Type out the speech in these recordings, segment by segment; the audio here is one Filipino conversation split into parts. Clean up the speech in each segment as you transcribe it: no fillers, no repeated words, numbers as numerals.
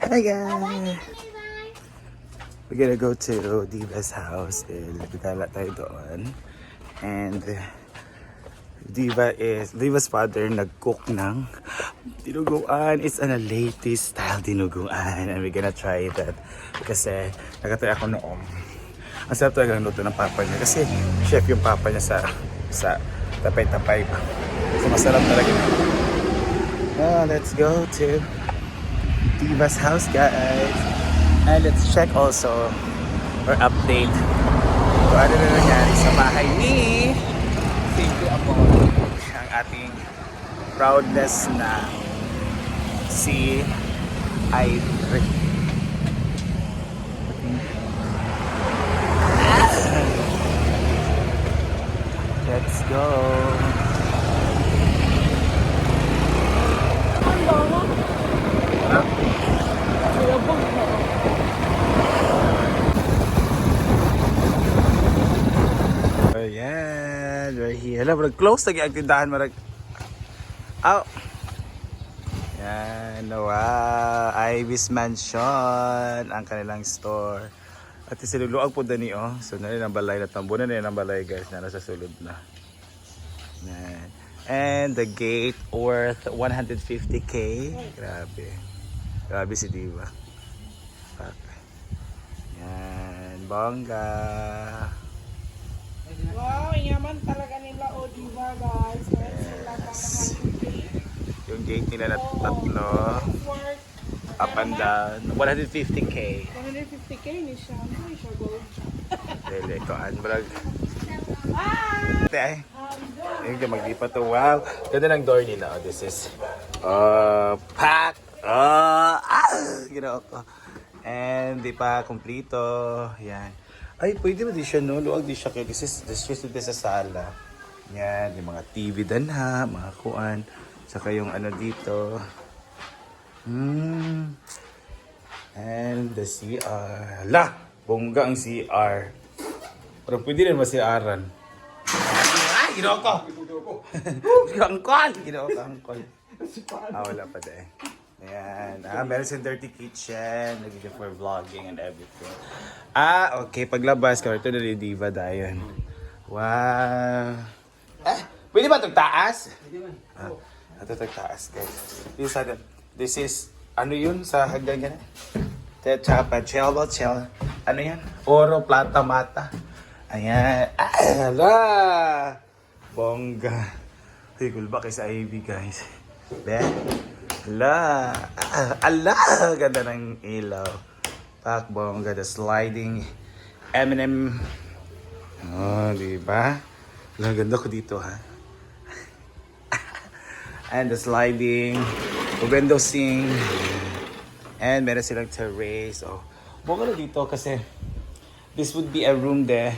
Hi guys! We're gonna go to Diva's house. Nagkala tayo doon. And Diva's father nag-cook ng dinuguan. It's an Leyte style dinuguan. And we're gonna try that. Kasi nakatry ako noon. Ang sarap talaga ng luto ng papa niya. Kasi chef yung papa niya sa tapay-tapay pa. So masarap talaga. Let's go to Diva's house, guys. And let's check also or update kung ano na nangyari sa bahay ni Cindy Amor, ang ating proudness na si Ivy. Let's go. Ayan, right here. Alam, close lagi ang tindahan. Oh. Yan, wow. Ivy's Mansion, ang kanilang store. At isiluluag po dani, oh. So, na rin ang balay na tambunan na rin ang balay, guys, na nasa sulod na. Yan. And the gate worth 150k. Grabe. Grabe si Diva. Yan, bongga. Wow, yaman talaga nila o Diva, guys. Yes. Yung gate nila na tatlo. Up and down. 150k. 150k ni siya. Ano siya gold siya? Dele ko anbrag. Ay. Ayun ka maglipat to. Wow. Ganda ng door nila. Oh, this is pack. Ginawa ko. And di pa kumplito. Yan. Ay, pwede ba di siya, no? Luwag di siya. Kaya this is sa sala. Yan. Yung mga TV danha, mga kuan. Saka yung ano dito. And the CR. La! Bongga ang CR. Pero pwede rin ma-CRan. Ay! Ginawa ko! Angkol! Ginawa ko, angkol. Wala pa dahil. Ayan. Meron siyang dirty kitchen. Nagiging for vlogging and everything. Okay. Paglabas ka. Ito na rin Diva dahil. Wow. Pwede ba itong taas? Pwede man. Ito itong taas, guys. This is, ano yun sa hanggang ganyan? Chapa, chel. Ano yan? Oro, plata, mata. Ayan. Hala! Bongga. Tigul ba kay sa Ivy, guys? Be? Ala! Ganda ng ilaw. Pak, bongga. The sliding M&M. Oh, diba? Ala, ganda ko dito, ha? And the sliding window sing. And meron silang terrace. Oh, bongga na dito kasi this would be a room there.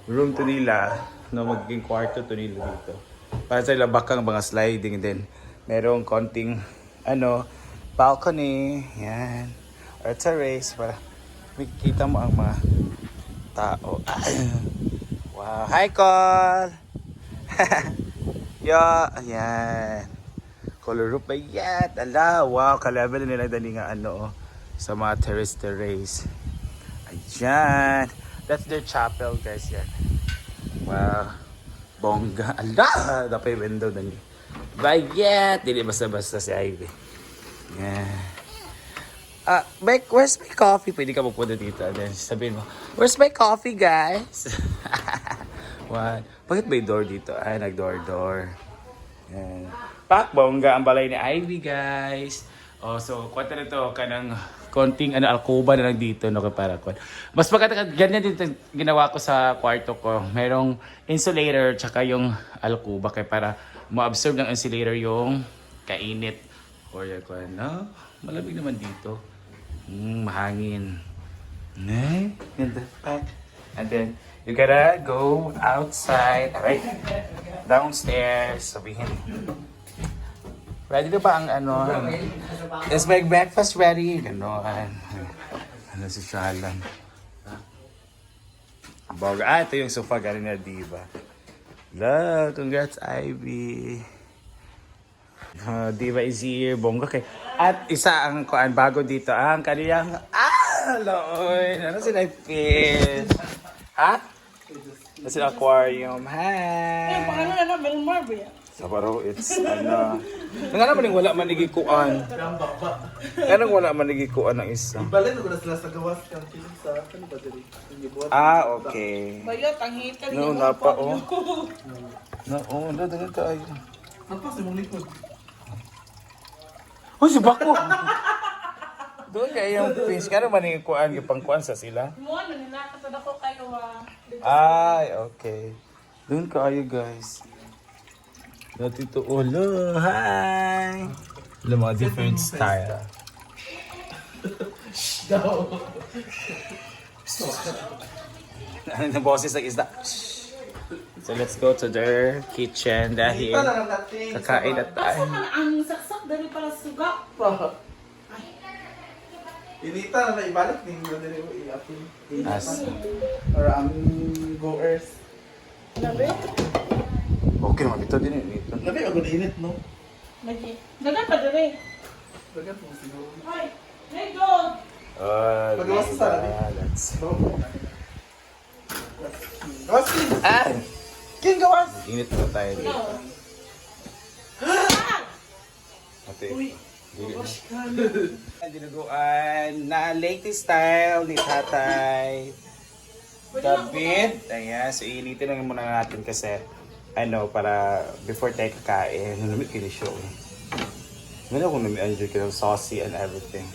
Room to nila. No, magiging kwarto to nila dito. Para sa bakang mga sliding din. Merong konting balcony. Yan. Or terrace. Para makikita mo ang mga tao. Wow. Hi, Col! Yo, ayan. Color roof ba yan? Ala, wow. Ka-level nila dali nga sa mga terrace. Ayan. That's their chapel, guys. Yan. Wow. Bongga. Ala! Dapat yung window dali. Bayet! Dili basta-basta si Ivy. Yeah. Beck, where's my coffee? Pwede ka magpunta dito. Then sabihin mo, where's my coffee, guys? What? Bakit may door dito? Ay, nag-door. Yan. Pak, bongga ang balay ni Ivy, guys. Oh, so, kwenta na ito, kanang konting alcoba na lang dito, no, para kwan. Mas maganda, ganyan din ginawa ko sa kwarto ko. Merong insulator, tsaka yung alcoba, kaya para ma-absorb ng insulator yung kainit. Or yung kwan, no? Malamig naman dito. Mahangin. Ganda, pak. And then, you gotta go outside. Alright. Downstairs. Sabihin. Ready na ba ang is my breakfast ready? Ganon. Si Shalan. Boga. Ito yung sofa galing na Diva. Love. Congrats, Ivy. Diva is here, bongga kay. At isa ang kuan bago dito ang kaniyang looy. Ano sila fish? Ha? Ano sila aquarium? Eh, Hi. paano na Melmar ba yan? Sabaro, it's ano. Nga naman yung wala man nagikuan. Kanang wala man nagikuan ng isa. Balay na sila sa gawas kang piling sa ano ba diri? Okay. Bayot, ang hitan No, napa oh. No, oh, dagan ka ay. Ano pa si mong likod? Oh, si Bako. Doon kaya yung fish. Kano man yung kuan, yung pangkuan sa sila? Mo, ano nila, katad ako kayo Ay, okay. Doon kayo guys. Dati to ulo. Hi! Alam mga different style. Ano na boses ng isda? So let's go to their kitchen dahil kakain na tayo. Ang saksak dari para suga. Inita na ibalik ning diri mo i-apin. As, Or ang goers. Labi? okay naman ito din ito. Labi ako init no. Lagi. Dagan pa dari. Dagat mo siguro. Ay, Lego! Pagawas sa sala, Let's Gawas king. Ah! King gawas. Init na tayo dito. No. Ate. Uy. Gawas ka na. Dinuguan na latest style ni Tatay David. Ayan, so iinitin lang muna natin kasi ano, para before tayo kakain. Nunumit kayo ni show. Ngayon ako nami-enjoy ka ng saucy and everything.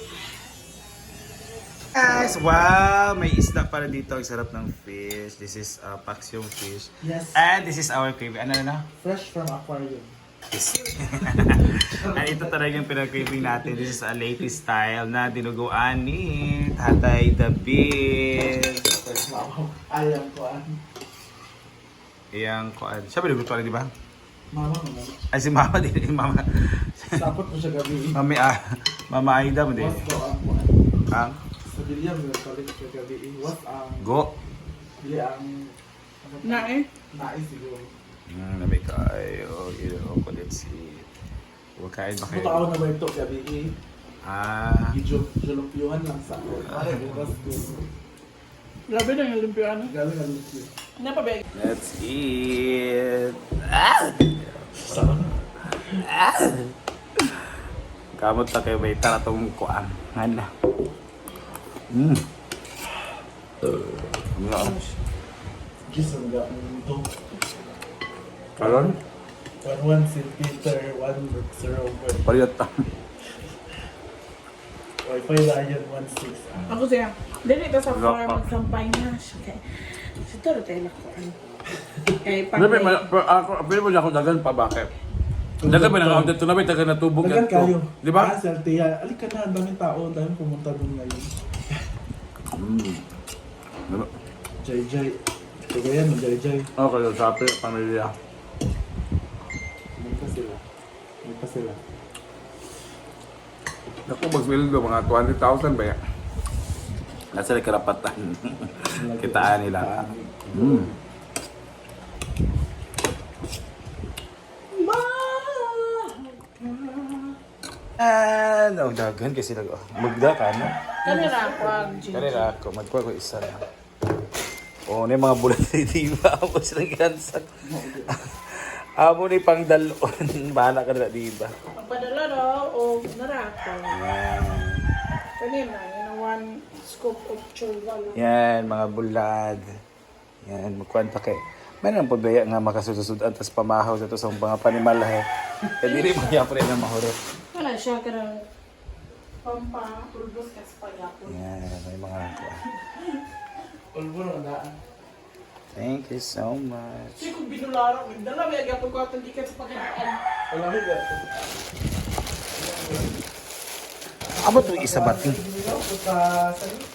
Guys, wow! May isda para dito. Ang sarap ng fish. This is paksiong fish. Yes. And this is our favorite. Ano na? Fresh from aquarium. Yes. And ito talaga yung pinag-craving natin. This is a latest style na dinuguan ni Tatay David. Alam ko Iyang kuan. Siya ba dinuguan, di ba? Mama ko na. Ay, si Mama din. Mama. Sapot mo siya gabi. Mama Aida mo din. Was ko ang kuan. Ang Sa William na balik siya gabi. Was ang go. dili ang Na eh. nais siguro. Nabi kayo. Let's see. Huwag kain ba kayo? Mutaw na ba ito gabi? Gijulupyuhan lang sa ako. Pare, bukas ko. Grabe na yung limpiano. Galing ang lumpyo. Ano pa ba? Let's eat. Kamot na kayo ba itara itong kuang. Hana. Gis ang gano'n ito. Karon? 1-1 St. Peter, 1 Sir Robert. Pariot ta. Wi-Fi Lion 1-6. Ako siya. Dili ito sa Rock farm up. magsampay na. Okay. Ito rin tayo nakuhaan. Eh, pag Nabi, pwede mo niya ako dagan pa, bakit? Dagan ba nang audit ito? Nabi, taga natubog Dagan yan to. kayo. Di ba? Ah, Sir Tia. Alik ka na, ang daming tao. Ang daming pumunta doon ngayon. Jay Jay. Kaya yan, Jay Jay. Okay, sapi, pamilya. May pa sila. May pa sila. Naku, mag-sweldo, mga 20,000 ba yan? Nasa na karapatan. Kitaan nila. No, dagan kasi magda ka, no? kanira ako ang Kanina ako, magkuha ko isa na. Oo, na yung mga bulat ni Diva. Amo silang gansan. Amo ni pang dalon. Bahala ka na, Diva. Magpadala daw o narako. Yan. Kanina, yun ang one scoop of chulwa lang. Yan, mga bulad. Yan, magkuhan pa kay. Mayroon po baya nga makasususudan tapos pamahaw sa to sa mga panimalay. Kaya dili mo niya pa rin na mahurot. Wala siya ka ng pampa-ulbos kasi pag-apon. Yan, may mga kuhan. Ulbo na daan. Thank you so much. Kasi kung binulara, magdala may agapon ko at hindi ka sa pagkakaan. Wala ko gato. Amo to isa batin.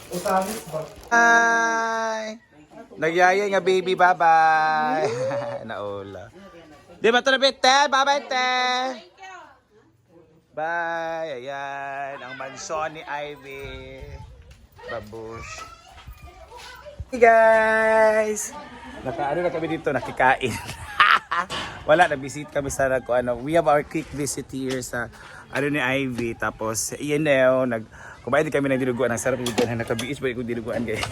Usamis ba? Hi! Nagyaya nga baby, bye-bye! Naula. Di ba ito na bite? Bye-bye, te! Bye! Ayan, ang mansyon ni Ivy. Babush. Hey guys! Nakaano na kami dito, nakikain. Wala, nag-visit kami sa we have our quick visit here sa ni Ivy. Tapos, yun na kumain din kami ng dinuguan. Ang sarap yung dinuguan. Naka-beach ba yung dinuguan, guys?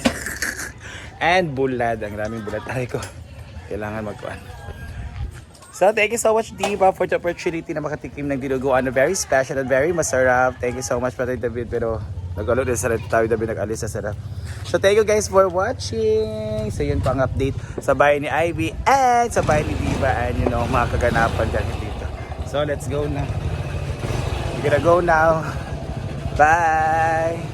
And bulad. Ang daming bulad. Ay ko. Kailangan magkuhan. So, thank you so much, Diva, for the opportunity na makatikim ng dinuguan. Very special and very masarap. Thank you so much, Patay David. Pero, nag-alot din sa tayo David, nag-alis sa sarap. So, thank you guys for watching. So, yun pa ang update sa bahay ni Ivy and sa bahay ni Diva and, mga kaganapan dyan dito. So, let's go na. We're gonna go now. Bye!